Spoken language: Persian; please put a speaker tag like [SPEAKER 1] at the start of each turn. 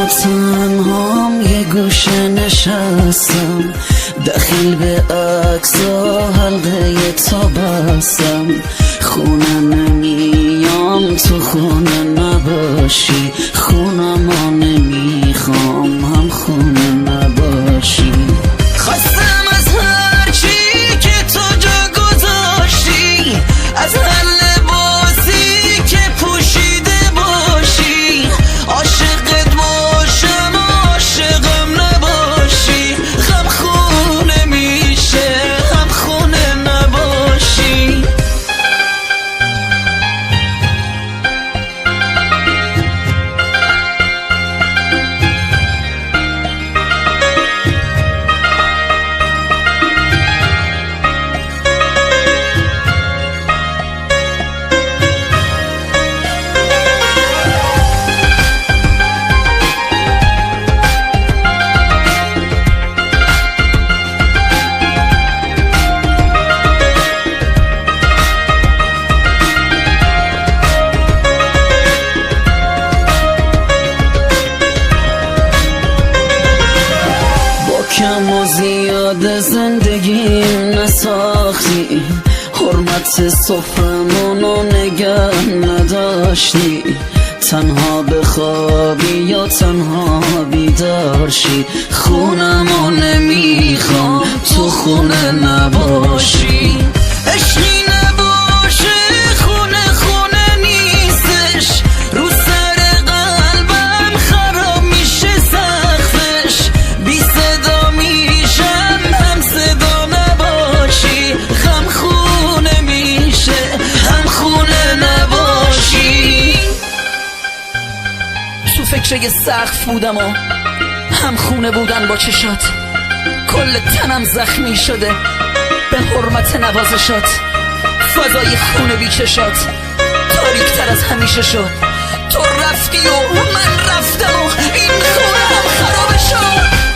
[SPEAKER 1] تنهام یه گوشه نشستم، دخیل به عکس و حلقه تا بستم. خونه نمیام تو خونه نباشی، خونم ها نمیخوام هم خونه نباشی. خواستم از هرچی که تو جا گذاشتی، از هر لباسی که پوشیده باشی، عاشقت باشم عاشقم نباشی. هم خونه میشه هم خونه نباشی. کم و زیاد زندگیم نساختی، حرمت سفرمونو نگه نداشتی. تنها بخوابی یا تنها بیدارشی، خونمو نمیخوام تو خونه نباشی. عشقی نباشه خونه خونه نیستش، رو سر قلبم خراب میشه سقفش. بی صدا میشم هم صدا نباشی، هم خونه میشه هم خونه نباشی. تو فکر یه سقف بودم و هم خونه بودن با چشات، کل تنم زخمی شده به حرمت نوازشات. فضای خونه بی چشات تاریک تر از همیشه شد. تو رفتی و من رفتم و این خونه هم خراب شد.